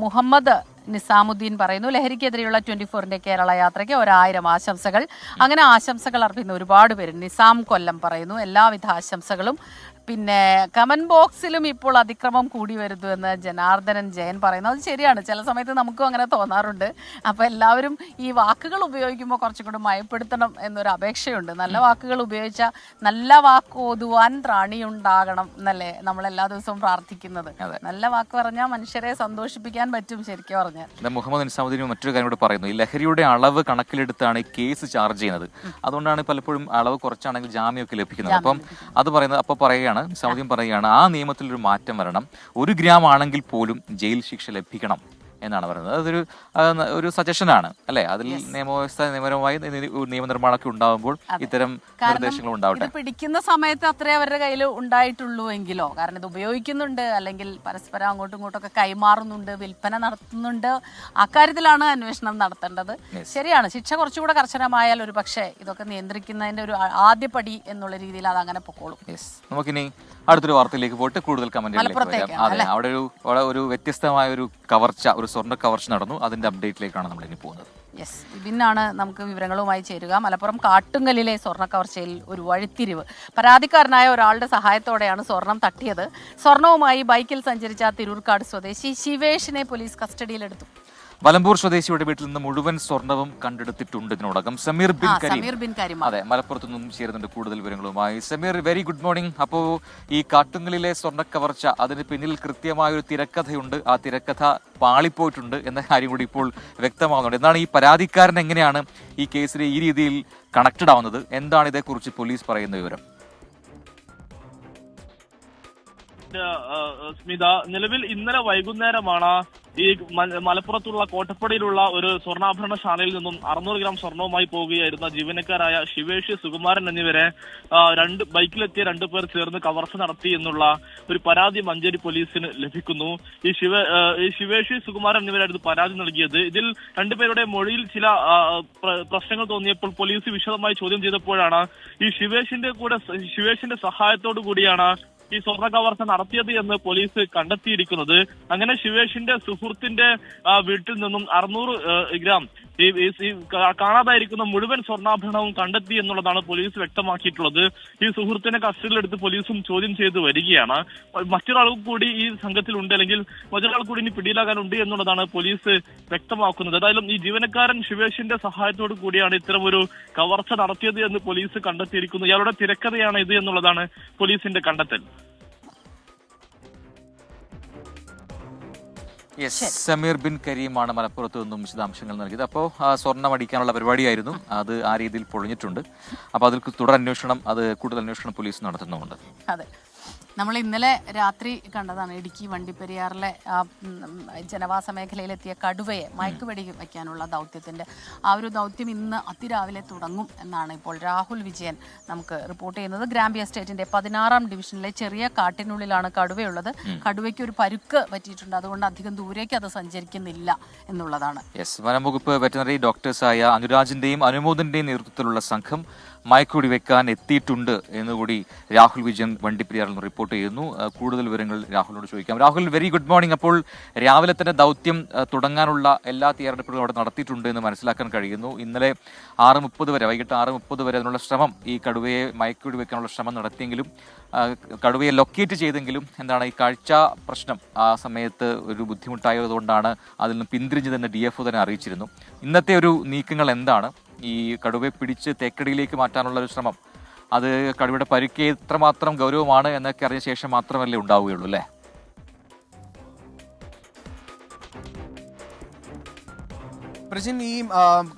മുഹമ്മദ് നിസാമുദ്ദീൻ പറയുന്നു, ലഹരിക്കെതിരെയുള്ള 24-ന്റെ കേരള യാത്രയ്ക്ക് 1000 ആശംസകൾ. അങ്ങനെ ആശംസകൾ അർപ്പിക്കുന്ന ഒരുപാട് പേര്. നിസാം കൊല്ലം പറയുന്നു എല്ലാവിധ ആശംസകളും. പിന്നെ കമന്റ് ബോക്സിലും ഇപ്പോൾ അതിക്രമം കൂടി വരുന്നു എന്ന് ജനാർദ്ദനൻ ജയൻ പറയുന്നു. അത് ശരിയാണ്, ചില സമയത്ത് നമുക്കും അങ്ങനെ തോന്നാറുണ്ട്. അപ്പോൾ എല്ലാവരും ഈ വാക്കുകൾ ഉപയോഗിക്കുമ്പോൾ കുറച്ചും കൂടി മയപ്പെടുത്തണം എന്നൊരു അപേക്ഷയുണ്ട്. നല്ല വാക്കുകൾ ഉപയോഗിച്ചാൽ നല്ല വാക്ക് ഓതുവാൻ ത്രാണിയുണ്ടാകണം എന്നല്ലേ നമ്മൾ എല്ലാ ദിവസവും പ്രാർത്ഥിക്കുന്നത്. നല്ല വാക്ക് പറഞ്ഞാൽ മനുഷ്യരെ സന്തോഷിപ്പിക്കാൻ പറ്റും ശരിക്കും പറഞ്ഞാൽ. മുഹമ്മദ് നിസാമുദ്ദീൻ മറ്റൊരു കാര്യം കൂടെ പറയുന്നു, ഈ ലഹരിയുടെ അളവ് കണക്കിലെടുത്താണ് ഈ കേസ് ചാർജ് ചെയ്യുന്നത്. അതുകൊണ്ടാണ് പലപ്പോഴും അളവ് കുറച്ചാണെങ്കിൽ ജാമ്യമൊക്കെ ലഭിക്കുന്നത്. അപ്പം അത് പറയുന്നത്, അപ്പോൾ പറയുകയാണ് സൗദ്യം പറയുകയാണ്, ആ നിയമത്തിൽ ഒരു മാറ്റം വരണം. 1 ഗ്രാം ആണെങ്കിൽ പോലും ജയിൽ ശിക്ഷ ലഭിക്കണം എന്നാണ് പറയുന്നത്. അതൊരു ഒരു സജഷനാണ് അല്ലെ. അതിൽ നിയമവ്യവസ്ഥ നിയമപരമായി നിയമനിർമ്മാണമൊക്കെ ഉണ്ടാകുമ്പോൾ ഇത്തരം നിർദ്ദേശങ്ങൾ ഉണ്ടാവട്ടെ. പിടിക്കുന്ന സമയത്ത് അത്രേ അവരുടെ കയ്യിൽ ഉണ്ടായിട്ടുള്ളൂ എങ്കിലോ, കാരണം ഇത് ഉപയോഗിക്കുന്നുണ്ട്, അല്ലെങ്കിൽ പരസ്പരം അങ്ങോട്ടും ഇങ്ങോട്ടൊക്കെ കൈമാറുന്നുണ്ട്, വിൽപ്പന നടത്തുന്നുണ്ട്, അക്കാര്യത്തിലാണ് അന്വേഷണം നടത്തേണ്ടത്. ശരിയാണ്, ശിക്ഷ കുറച്ചുകൂടെ കർശനമായാൽ ഒരു പക്ഷേ ഇതൊക്കെ നിയന്ത്രിക്കുന്നതിന്റെ ഒരു ആദ്യപടി എന്നുള്ള രീതിയിൽ അത് അങ്ങനെ പൊക്കോളും. നമുക്കിനി അടുത്തൊരു വാർത്തയിലേക്ക് പോയിട്ട് കൂടുതൽ കമന്റുകളിലേക്ക് വരാം. അതെ, അവിടെ ഒരു വ്യത്യസ്തമായ ഒരു കവർച്ച, ഒരു സ്വർണ്ണ കവർച്ച നടന്നു. അതിന്റെ അപ്ഡേറ്റിലേക്കാണ് നമ്മൾ ഇനി പോകുന്നത്. വിപിനാണ് നമുക്ക് വിവരങ്ങളുമായി ചേരുക. മലപ്പുറം കാട്ടുങ്കലിലെ സ്വർണ്ണ കവർച്ചയിൽ ഒരു വഴിത്തിരിവ്. പരാതിക്കാരനായ ഒരാളുടെ സഹായത്തോടെയാണ് സ്വർണം തട്ടിയത്. സ്വർണവുമായി ബൈക്കിൽ സഞ്ചരിച്ച തിരൂർക്കാട് സ്വദേശി ശിവേഷിനെ പോലീസ് കസ്റ്റഡിയിലെടുത്തു. വലമ്പൂർ സ്വദേശിയുടെ വീട്ടിൽ നിന്ന് മുഴുവൻ സ്വർണവും കണ്ടെടുത്തിട്ടുണ്ട് ഇതിനോടകം. സമീർ ബിൻ കരീം അതെ മലപ്പുറത്തു നിന്നും ചേരുന്നുണ്ട് കൂടുതൽ വിവരങ്ങളുമായി. Sameer, very good morning. അപ്പോൾ ഈ കാട്ടുങ്കലിലെ സ്വർണ്ണ കവർച്ച, അതിന് പിന്നിൽ കൃത്യമായൊരു തിരക്കഥയുണ്ട്. ആ തിരക്കഥ പാളിപ്പോയിട്ടുണ്ട് എന്ന കാര്യം കൂടി ഇപ്പോൾ വ്യക്തമാകുന്നുണ്ട്. എന്താണ് ഈ പരാതിക്കാരൻ എങ്ങനെയാണ് ഈ കേസിൽ ഈ രീതിയിൽ കണക്റ്റഡ് ആവുന്നത്? എന്താണ് ഇതേക്കുറിച്ച് പോലീസ് പറയുന്ന വിവരം? സ്മിത, നിലവിൽ ഇന്നലെ വൈകുന്നേരമാണ് ഈ മലപ്പുറത്തുള്ള കോട്ടപ്പടിയിലുള്ള ഒരു സ്വർണ്ണാഭരണശാലയിൽ നിന്നും 600 ഗ്രാം സ്വർണവുമായി പോവുകയായിരുന്ന ജീവനക്കാരായ ശിവേഷ്, സുകുമാരൻ എന്നിവരെ ബൈക്കിലെത്തിയ 2 പേർ ചേർന്ന് കവർച്ച നടത്തി എന്നുള്ള ഒരു പരാതി മഞ്ചേരി പോലീസിന് ലഭിക്കുന്നു. ഈ ശിവേഷ്, സുകുമാരൻ എന്നിവരായിരുന്നു പരാതി നൽകിയത്. ഇതിൽ 2 പേരുടെ മൊഴിയിൽ ചില പ്രശ്നങ്ങൾ തോന്നിയപ്പോൾ പോലീസ് വിശദമായി ചോദ്യം ചെയ്തപ്പോഴാണ് ഈ ശിവേഷിന്റെ സഹായത്തോടു കൂടിയാണ് ഈ സ്വർണ്ണ കവർച്ച നടത്തിയത് എന്ന് പോലീസ് കണ്ടെത്തിയിരിക്കുന്നത്. അങ്ങനെ ശിവേഷിന്റെ സുഹൃത്തിന്റെ വീട്ടിൽ നിന്നും 600 ഗ്രാം ഈ കാണാതായിരിക്കുന്ന മുഴുവൻ സ്വർണ്ണാഭരണവും കണ്ടെത്തി എന്നുള്ളതാണ് പോലീസ് വ്യക്തമാക്കിയിട്ടുള്ളത്. ഈ സുഹൃത്തിനെ കസ്റ്റഡിയിലെടുത്ത് പോലീസും ചോദ്യം ചെയ്ത് വരികയാണ്. മറ്റൊരാൾ കൂടി ഈ സംഘത്തിലുണ്ട്, അല്ലെങ്കിൽ മറ്റൊരാൾ കൂടി ഇനി പിടിയിലാകാനുണ്ട് എന്നുള്ളതാണ് പോലീസ് വ്യക്തമാക്കുന്നത്. ഏതായാലും ഈ ജീവനക്കാരൻ ശിവേഷിന്റെ സഹായത്തോടു കൂടിയാണ് ഇത്തരം ഒരു കവർച്ച നടത്തിയത് എന്ന് പോലീസ് കണ്ടെത്തിയിരിക്കുന്നു. ഇയാളുടെ തിരക്കഥയാണ് ഇത് എന്നുള്ളതാണ് പോലീസിന്റെ കണ്ടെത്തൽ. സമീർ ബിൻ കരീമാണ് മലപ്പുറത്ത് നിന്നും വിശദാംശങ്ങൾ നൽകിയത്. അപ്പോൾ സ്വർണ്ണം അടിക്കാനുള്ള പരിപാടിയായിരുന്നു, അത് ആ രീതിയിൽ പൊളിഞ്ഞിട്ടുണ്ട്. അപ്പോൾ അതിൽ കൂടുതൽ അന്വേഷണം പോലീസ് നടത്തുന്നുമുണ്ട്. അതെ. നമ്മൾ ഇന്നലെ രാത്രി കണ്ടതാണ് ഇടുക്കി വണ്ടിപ്പെരിയാറിലെ ജനവാസ മേഖലയിലെത്തിയ കടുവയെ മയക്കുവെടി വയ്ക്കാനുള്ള ദൗത്യത്തിൻ്റെ ആ ഒരു ദൗത്യം ഇന്ന് അതിരാവിലെ തുടങ്ങും എന്നാണ് ഇപ്പോൾ രാഹുൽ വിജയൻ നമുക്ക് റിപ്പോർട്ട് ചെയ്യുന്നത്. ഗ്രാമ്പി എസ്റ്റേറ്റിന്റെ 16-ാം ഡിവിഷനിലെ ചെറിയ കാട്ടിനുള്ളിലാണ് കടുവയുള്ളത്. കടുവയ്ക്ക് ഒരു പരുക്ക് പറ്റിയിട്ടുണ്ട്, അതുകൊണ്ട് അധികം ദൂരേക്ക് അത് സഞ്ചരിക്കുന്നില്ല എന്നുള്ളതാണ്. വനം വകുപ്പ് വെറ്ററിനറി ഡോക്ടേഴ്സായ അനുരാജിന്റെയും അനുമോദന്റെയും നേതൃത്വത്തിലുള്ള സംഘം മയക്കുവെടി വെക്കാൻ എത്തിയിട്ടുണ്ട് എന്നുകൂടി രാഹുൽ വിജയൻ വണ്ടിപ്പെരിയാറിൽ നിന്ന് റിപ്പോർട്ട് ചെയ്യുന്നു. കൂടുതൽ വിവരങ്ങൾ രാഹുലിനോട് ചോദിക്കാം. Rahul, very good morning. അപ്പോൾ രാവിലെ തന്നെ ദൗത്യം തുടങ്ങാനുള്ള എല്ലാ തയ്യാറെടുപ്പുകളും അവിടെ നടത്തിയിട്ടുണ്ട് എന്ന് മനസ്സിലാക്കാൻ കഴിയുന്നു. ഇന്നലെ 6:30 വരെ, വൈകിട്ട് 6:30 വരെ അതിനുള്ള ശ്രമം, ഈ കടുവയെ മയക്കുവെടി വെക്കാനുള്ള ശ്രമം നടത്തിയെങ്കിലും കടുവയെ ലൊക്കേറ്റ് ചെയ്തെങ്കിലും എന്താണ് ഈ കാഴ്ച പ്രശ്നം ആ സമയത്ത് ഒരു ബുദ്ധിമുട്ടായതുകൊണ്ടാണ് അതിൽ നിന്ന് പിന്തിരിഞ്ഞതെന്ന് DFO തന്നെ അറിയിച്ചിരുന്നു. ഇന്നത്തെ ഒരു നീക്കങ്ങൾ എന്താണ്? ഈ കടുവയെ പിടിച്ച് തേക്കടിയിലേക്ക് മാറ്റാനുള്ള ഒരു ശ്രമം, അത് കടുവയുടെ പരിക്ക് എത്രമാത്രം ഗൗരവമാണ് എന്നൊക്കെ അറിഞ്ഞ ശേഷം മാത്രമല്ലേ ഉണ്ടാവുകയുള്ളൂ അല്ലേ? പ്രജിൻ, ഈ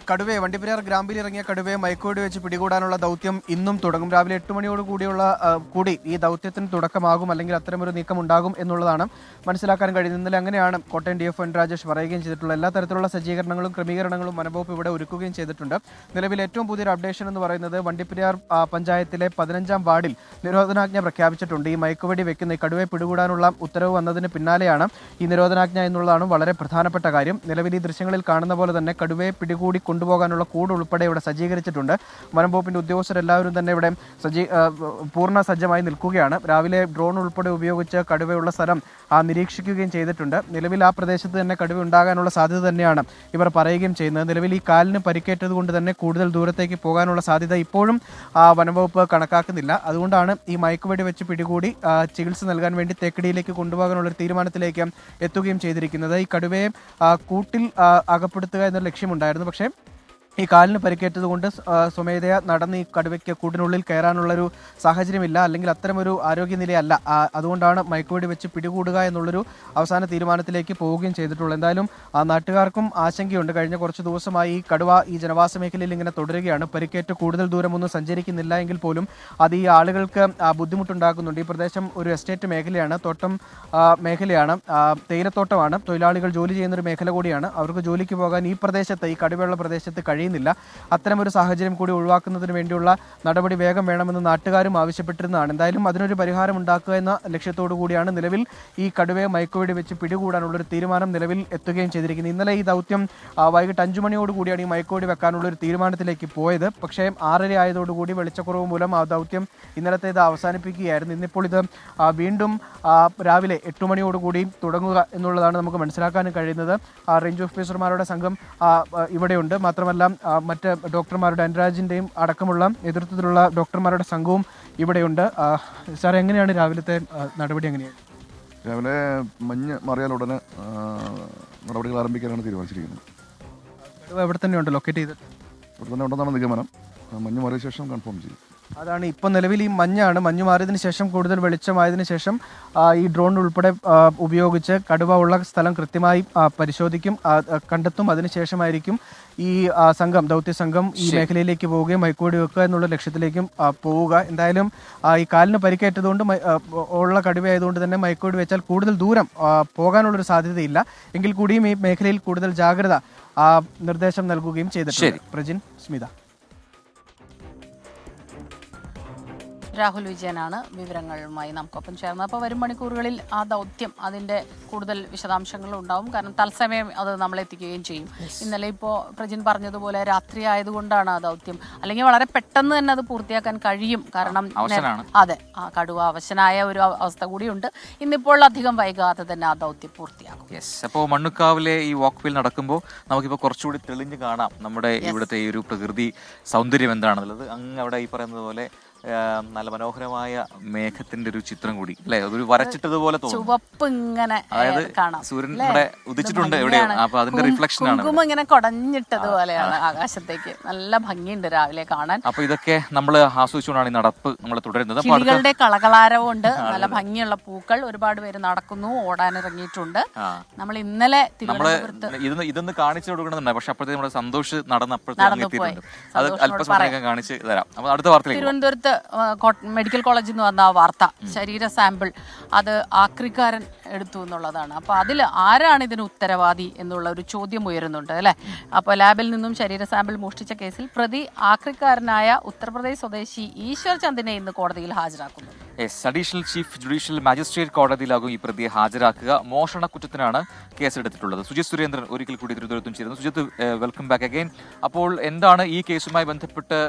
കടുവയെ വണ്ടിപ്പെരിയാർ ഗ്രാമ്പിൽ ഇറങ്ങിയ കടുവയെ മയക്കുവെടി വെച്ച് പിടികൂടാനുള്ള ദൗത്യം ഇന്നും തുടങ്ങും. രാവിലെ 8 മണിയോട് കൂടി ഈ ദൗത്യത്തിന് തുടക്കമാകും, അല്ലെങ്കിൽ അത്തരമൊരു നീക്കം ഉണ്ടാകും എന്നുള്ളതാണ് മനസ്സിലാക്കാൻ കഴിയുന്നത്. ഇന്നലെ അങ്ങനെയാണ് കോട്ടയം DFO N രാജേഷ് പറയുകയും ചെയ്തിട്ടുള്ളത്. എല്ലാ തരത്തിലുള്ള സജ്ജീകരണങ്ങളും ക്രമീകരണങ്ങളും വനംവകുപ്പ് ഇവിടെ ഒരുക്കുകയും ചെയ്തിട്ടുണ്ട്. നിലവിൽ ഏറ്റവും പുതിയൊരു അപ്ഡേഷൻ എന്ന് പറയുന്നത് വണ്ടിപ്പെരിയാർ പഞ്ചായത്തിലെ 15-ാം വാർഡിൽ നിരോധനാജ്ഞ പ്രഖ്യാപിച്ചിട്ടുണ്ട്. ഈ മയക്കുവെടി വെക്കുന്ന ഈ കടുവയെ പിടികൂടാനുള്ള ഉത്തരവ് വന്നതിന് പിന്നാലെയാണ് ഈ നിരോധനാജ്ഞ എന്നുള്ളതാണ് വളരെ പ്രധാനപ്പെട്ട കാര്യം. നിലവിൽ ഈ ദൃശ്യങ്ങളിൽ കാണുന്ന പോലെ തന്നെ കടുവയെ പിടികൂടി കൊണ്ടുപോകാനുള്ള കൂട് ഉൾപ്പെടെ ഇവിടെ സജ്ജീകരിച്ചിട്ടുണ്ട്. വനം വകുപ്പിന്റെ ഉദ്യോഗസ്ഥരെല്ലാവരും തന്നെ ഇവിടെ പൂർണ്ണ സജ്ജമായി നിൽക്കുകയാണ്. രാവിലെ ഡ്രോൺ ഉൾപ്പെടെ ഉപയോഗിച്ച് കടുവയുള്ള സ്ഥലം നിരീക്ഷിക്കുകയും ചെയ്തിട്ടുണ്ട്. നിലവിൽ ആ പ്രദേശത്ത് തന്നെ കടുവ ഉണ്ടാകാനുള്ള സാധ്യത തന്നെയാണ് ഇവർ പറയുകയും ചെയ്യുന്നത്. നിലവിൽ ഈ കാലിന് പരിക്കേറ്റത് കൊണ്ട് തന്നെ കൂടുതൽ ദൂരത്തേക്ക് പോകാനുള്ള സാധ്യത ഇപ്പോഴും വനംവകുപ്പ് കണക്കാക്കുന്നില്ല. അതുകൊണ്ടാണ് ഈ മയക്കുവെടി വെച്ച് പിടികൂടി ചികിത്സ നൽകാൻ വേണ്ടി തേക്കടിയിലേക്ക് കൊണ്ടുപോകാനുള്ള ഒരു തീരുമാനത്തിലേക്ക് എത്തുകയും ചെയ്തിരിക്കുന്നത്. ഈ കടുവയെ കൂട്ടിൽ അകപ്പെടുത്തുക എന്നൊരു ലക്ഷ്യമുണ്ടായിരുന്നു. പക്ഷേ ഈ കാലിന് പരിക്കേറ്റത് കൊണ്ട് സ്വമേധയാ നടന്ന് ഈ കടുവയ്ക്ക് കൂടിനുള്ളിൽ കയറാനുള്ളൊരു സാഹചര്യമില്ല, അല്ലെങ്കിൽ അത്തരമൊരു ആരോഗ്യനിലയല്ല. അതുകൊണ്ടാണ് മയക്കുവെടി വെച്ച് പിടികൂടുക എന്നുള്ളൊരു അവസാന തീരുമാനത്തിലേക്ക് പോവുകയും ചെയ്തിട്ടുള്ളത്. എന്തായാലും നാട്ടുകാർക്കും ആശങ്കയുണ്ട്. കഴിഞ്ഞ കുറച്ച് ദിവസമായി ഈ കടുവ ഈ ജനവാസ മേഖലയിൽ ഇങ്ങനെ തുടരുകയാണ്. പരിക്കേറ്റ് കൂടുതൽ ദൂരമൊന്നും സഞ്ചരിക്കുന്നില്ല എങ്കിൽ പോലും അത് ഈ ആളുകൾക്ക് ബുദ്ധിമുട്ടുണ്ടാക്കുന്നുണ്ട്. ഈ പ്രദേശം ഒരു എസ്റ്റേറ്റ് മേഖലയാണ്, തോട്ടം മേഖലയാണ്, തേയിലത്തോട്ടമാണ്, തൊഴിലാളികൾ ജോലി ചെയ്യുന്നൊരു മേഖല കൂടിയാണ്. അവർക്ക് ജോലിക്ക് പോകാൻ ഈ പ്രദേശത്ത്, ഈ കടുവയുള്ള പ്രദേശത്ത് കഴിയുന്നില്ല. അത്തരമൊരു സാഹചര്യം കൂടി ഒഴിവാക്കുന്നതിന് വേണ്ടിയുള്ള നടപടി വേഗം വേണമെന്ന് നാട്ടുകാരും ആവശ്യപ്പെട്ടിരുന്നതാണ്. എന്തായാലും അതിനൊരു പരിഹാരം ഉണ്ടാക്കുക എന്ന ലക്ഷ്യത്തോടു കൂടിയാണ് നിലവിൽ ഈ കടുവയെ മയക്കുവെടി വെച്ച് പിടികൂടാനുള്ളൊരു തീരുമാനം നിലവിൽ എത്തുകയും ചെയ്തിരിക്കുന്നത്. ഇന്നലെ ഈ ദൗത്യം വൈകിട്ട് 5 മണിയോട് കൂടിയാണ് ഈ മയക്കുവെടി വെക്കാനുള്ളൊരു തീരുമാനത്തിലേക്ക് പോയത്. പക്ഷേ 6:30 ആയതോടുകൂടി വെളിച്ചക്കുറവ് മൂലം ആ ദൗത്യം ഇന്നലത്തേത് അവസാനിപ്പിക്കുകയായിരുന്നു. ഇന്നിപ്പോൾ ഇത് വീണ്ടും രാവിലെ 8 മണിയോടുകൂടി തുടങ്ങുക എന്നുള്ളതാണ് നമുക്ക് മനസ്സിലാക്കാൻ കഴിയുന്നത്. റേഞ്ച് ഓഫീസർമാരുടെ സംഘം ഇവിടെയുണ്ട്. മാത്രമല്ല മറ്റ് ഡോക്ടർമാരുടെ അനുരാജിൻ്റെയും അടക്കമുള്ള നേതൃത്വത്തിലുള്ള ഡോക്ടർമാരുടെ സംഘവും ഇവിടെയുണ്ട്. സാർ, എങ്ങനെയാണ് രാവിലത്തെ നടപടി? എങ്ങനെയാണ് രാവിലെ മഞ്ഞ് മാറിയാൽ ഉടനെ നടപടികൾ ആരംഭിക്കാനാണ് തീരുമാനിച്ചിരിക്കുന്നത്. എവിടെ തന്നെയുണ്ട് ലൊക്കേറ്റ് ചെയ്ത്? ഇവിടെ തന്നെ ഉണ്ടെന്നാണ് നിഗമനം. മഞ്ഞ് മാറിയ ശേഷം കൺഫേം ചെയ്യും. അതാണ് ഇപ്പം നിലവിൽ ഈ മഞ്ഞാണ്. മഞ്ഞ് മാറിയതിന് ശേഷം കൂടുതൽ വെളിച്ചമായതിനു ശേഷം ഈ ഡ്രോൺ ഉൾപ്പെടെ ഉപയോഗിച്ച് കടുവ ഉള്ള സ്ഥലം കൃത്യമായി പരിശോധിക്കും, കണ്ടെത്തും. അതിനുശേഷമായിരിക്കും ഈ ദൗത്യ സംഘം ഈ മേഖലയിലേക്ക് പോവുകയും മയക്കുവെടി വെക്കുക എന്നുള്ള ലക്ഷ്യത്തിലേക്കും പോവുക. എന്തായാലും ഈ കാലിന് പരിക്കേറ്റതുകൊണ്ട് ഉള്ള കടുവയായതുകൊണ്ട് തന്നെ മയക്കുവെടി വെച്ചാൽ കൂടുതൽ ദൂരം പോകാനുള്ളൊരു സാധ്യതയില്ല. എങ്കിൽ കൂടിയും ഈ മേഖലയിൽ കൂടുതൽ ജാഗ്രത നിർദ്ദേശം നൽകുകയും ചെയ്തിട്ടുണ്ട്. പ്രജിൻ, സ്മിത. രാഹുൽ വിജയനാണ് വിവരങ്ങളുമായി നമുക്കൊപ്പം ചേർന്നത്. അപ്പോൾ വരും മണിക്കൂറുകളിൽ ആ ദൗത്യം അതിൻ്റെ കൂടുതൽ വിശദാംശങ്ങൾ ഉണ്ടാവും. കാരണം തത്സമയം അത് നമ്മളെത്തിക്കുകയും ചെയ്യും. ഇന്നലെ ഇപ്പോൾ പ്രജിൻ പറഞ്ഞതുപോലെ രാത്രി ആയതുകൊണ്ടാണ് ആ ദൗത്യം, അല്ലെങ്കിൽ വളരെ പെട്ടെന്ന് തന്നെ അത് പൂർത്തിയാക്കാൻ കഴിയും. കാരണം അതെ, ആ കടുവ അവശനായ ഒരു അവസ്ഥ കൂടിയുണ്ട്. ഇന്നിപ്പോൾ അധികം വൈകാതെ തന്നെ ആ ദൗത്യം പൂർത്തിയാകും. അപ്പോൾ മണ്ണുക്കാവിലെ ഈ വാക്ക് വേയിൽ നടക്കുമ്പോൾ നമുക്കിപ്പോൾ കുറച്ചുകൂടി തെളിഞ്ഞ് കാണാം നമ്മുടെ ഇവിടുത്തെ ഈ ഒരു പ്രകൃതി സൗന്ദര്യം എന്താണെന്നുള്ളത്. അങ്ങ് അവിടെ ഈ പറയുന്നത് പോലെ നല്ല മനോഹരമായ മേഘത്തിന്റെ ഒരു ചിത്രം കൂടി അല്ലെ, ഒരു വരച്ചിട്ടതുപോലെ ചുവപ്പ് ഇങ്ങനെ കാണാം. സൂര്യൻ ഇവിടെ ഉദിച്ചിട്ടുണ്ട് എവിടെയാണ്, അപ്പൊ അതിന്റെ റിഫ്ലക്ഷൻ ആണ്. കുങ്കുമം ഇങ്ങനെ കൊടഞ്ഞിട്ടതുപോലെയാണ് ആകാശത്തേക്ക്. നല്ല ഭംഗിയുണ്ട് രാവിലെ കാണാൻ. അപ്പൊ ഇതൊക്കെ നമ്മൾ ആസ്വദിച്ചുകൊണ്ടാണ് ഈ നടപ്പ് നമ്മൾ തുടരുന്നത്. കിളികളുടെ കളകളാരവുണ്ട്, നല്ല ഭംഗിയുള്ള പൂക്കൾ, ഒരുപാട് പേര് നടക്കുന്നു, ഓടാനിറങ്ങിയിട്ടുണ്ട്. നമ്മൾ ഇന്നലെ ഇതൊന്ന് കാണിച്ചു കൊടുക്കണമെന്നുണ്ട്, പക്ഷെ അപ്പോഴത്തെ നമ്മുടെ സന്തോഷ് നടന്നപ്പോഴത്തെ അത് അല്പസമയം കാണിച്ച് തരാം. അപ്പൊ അടുത്ത വാർത്തയിലേക്ക്. തിരുവനന്തപുരത്ത് കോട്ടയത്ത് മെഡിക്കൽ കോളേജിൽ നിന്ന് വന്ന ആ വാർത്ത, ശരീര സാമ്പിൾ അത് ആക്രിക്കാരൻ എടുത്തു എന്നുള്ളതാണ്. അപ്പോൾ അതിൽ ആരാണ് ഇതിന് ഉത്തരവാദി എന്നുള്ള ഒരു ചോദ്യം ഉയരുന്നുണ്ട് അല്ലേ. അപ്പോൾ ലാബിൽ നിന്നും ശരീര സാമ്പിൾ മോഷ്ടിച്ച കേസിൽ പ്രതി ആക്രിക്കാരനായ ഉത്തർപ്രദേശ് സ്വദേശി ഈശ്വർ ചന്ദിനെ ഇന്ന് കോടതിയിൽ ഹാജരാക്കുന്നു. അഡീഷണൽ ചീഫ് ജുഡീഷ്യൽ മാജിസ്ട്രേറ്റ് കോടതിയിലാകും ഈ പ്രതിയെ ഹാജരാക്കുക. മോഷണ കുറ്റത്തിനാണ് കേസെടുത്തിട്ടുള്ളത്. സുജിത് സുരേന്ദ്രൻ ഒരിക്കൽ കൂടി തിരുവനന്തപുരത്തും ചേരുന്നു. Sujith, welcome back again. അപ്പോൾ എന്താണ് ഈ കേസുമായി ബന്ധപ്പെട്ട്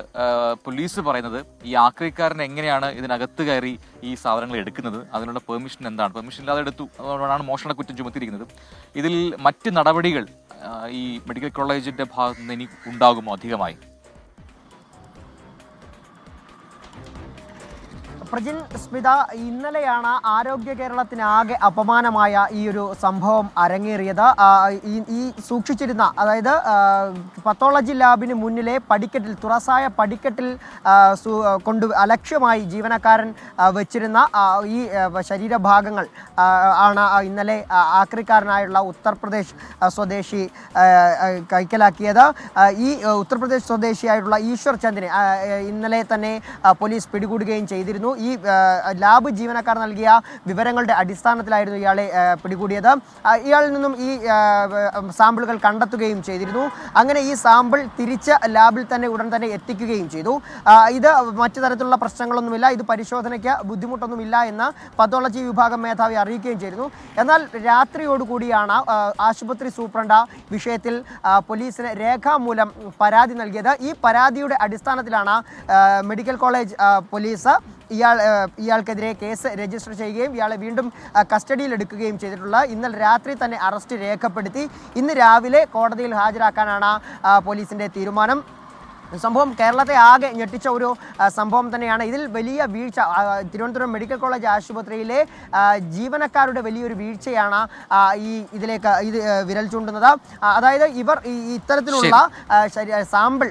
പോലീസ് പറയുന്നത്? ഈ ആക്രിക്കാരൻ എങ്ങനെയാണ് ഇതിനകത്ത് കയറി ഈ സാധനങ്ങൾ എടുക്കുന്നത്? അതിനുള്ള പെർമിഷൻ എന്താണ്? പെർമിഷൻ ഇല്ലാതെ എടുത്തു, അതുകൊണ്ടാണ് മോഷണ കുറ്റം ചുമത്തിയിരിക്കുന്നത്. ഇതിൽ മറ്റ് നടപടികൾ ഈ മെഡിക്കൽ കോളേജിന്റെ ഭാഗത്ത് നിന്ന് ഇനി ഉണ്ടാകുമോ അധികമായി? പ്രജിൻ, സ്മിത, ഇന്നലെയാണ് ആരോഗ്യ കേരളത്തിനാകെ അപമാനമായ ഈ ഒരു സംഭവം അരങ്ങേറിയത്. ഈ സൂക്ഷിച്ചിരുന്ന, അതായത് പത്തോളജി ലാബിന് മുന്നിലെ പടിക്കെട്ടിൽ, തുറസായ പടിക്കെട്ടിൽ അലക്ഷ്യമായി ജീവനക്കാരൻ വെച്ചിരുന്ന ഈ ശരീരഭാഗങ്ങൾ ആണ് ഇന്നലെ ആക്രിക്കാരനായുള്ള ഉത്തർപ്രദേശ് സ്വദേശി കൈക്കലാക്കിയത്. ഈ ഉത്തർപ്രദേശ് സ്വദേശിയായിട്ടുള്ള ഈശ്വർ ചന്ദിനെ ഇന്നലെ തന്നെ പോലീസ് പിടികൂടുകയും ചെയ്തിരുന്നു. ഈ ലാബ് ജീവനക്കാർ നൽകിയ വിവരങ്ങളുടെ അടിസ്ഥാനത്തിലായിരുന്നു ഇയാളെ പിടികൂടിയത്. ഇയാളിൽ നിന്നും ഈ സാമ്പിളുകൾ കണ്ടെത്തുകയും ചെയ്തിരുന്നു. അങ്ങനെ ഈ സാമ്പിൾ തിരിച്ച് ലാബിൽ തന്നെ ഉടൻ തന്നെ എത്തിക്കുകയും ചെയ്തു. ഇത് മറ്റു തരത്തിലുള്ള പ്രശ്നങ്ങളൊന്നുമില്ല, ഇത് പരിശോധനയ്ക്ക് ബുദ്ധിമുട്ടൊന്നുമില്ല എന്ന് പത്തോളജി വിഭാഗം മേധാവി അറിയിക്കുകയും ചെയ്തിരുന്നു. എന്നാൽ രാത്രിയോടുകൂടിയാണ് ആശുപത്രി സൂപ്രണ്ട് വിഷയത്തിൽ പോലീസിന് രേഖാമൂലം പരാതി നൽകിയത്. ഈ പരാതിയുടെ അടിസ്ഥാനത്തിലാണ് മെഡിക്കൽ കോളേജ് പോലീസ് ഇയാൾക്കെതിരെ കേസ് രജിസ്റ്റർ ചെയ്യുകയും ഇയാളെ വീണ്ടും കസ്റ്റഡിയിൽ എടുക്കുകയും ചെയ്തിട്ടുള്ളത്. ഇന്നലെ രാത്രി തന്നെ അറസ്റ്റ് രേഖപ്പെടുത്തി ഇന്ന് രാവിലെ കോടതിയിൽ ഹാജരാക്കാനാണ് പോലീസിന്റെ തീരുമാനം. സംഭവം കേരളത്തെ ആകെ ഞെട്ടിച്ച ഒരു സംഭവം തന്നെയാണ്. ഇതിൽ വലിയ വീഴ്ച തിരുവനന്തപുരം മെഡിക്കൽ കോളേജ് ആശുപത്രിയിലെ ജീവനക്കാരുടെ വലിയൊരു വീഴ്ചയാണ് ഇത് വിരൽ ചൂണ്ടുന്നത്. അതായത് ഇവർ ഇത്തരത്തിലുള്ള സാമ്പിൾ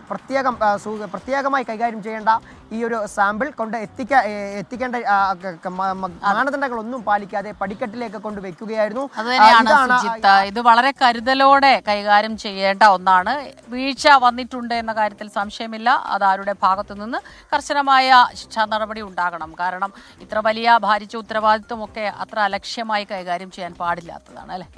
പ്രത്യേകമായി കൈകാര്യം ചെയ്യേണ്ട ഈ ഒരു സാമ്പിൾ കൊണ്ട് എത്തിക്കേണ്ട മാനദണ്ഡങ്ങളൊന്നും പാലിക്കാതെ പടിക്കെട്ടിലേക്ക് കൊണ്ട് വെക്കുകയായിരുന്നു. ഇത് വളരെ കരുതലോടെ കൈകാര്യം ചെയ്യേണ്ട ഒന്നാണ്. വീഴ്ച വന്നിട്ടുണ്ട് എന്ന കാര്യത്തിൽ സംശയമില്ല. അത് ആരുടെ ഭാഗത്തു നിന്ന് കർശനമായ ശിക്ഷാ നടപടി ഉണ്ടാകണം. കാരണം ഇത്ര വലിയ ഭാരിച്ച ഉത്തരവാദിത്വമൊക്കെ അത്ര അലക്ഷ്യമായി കൈകാര്യം ചെയ്യാൻ പാടില്ലാത്തതാണ് അല്ലേ.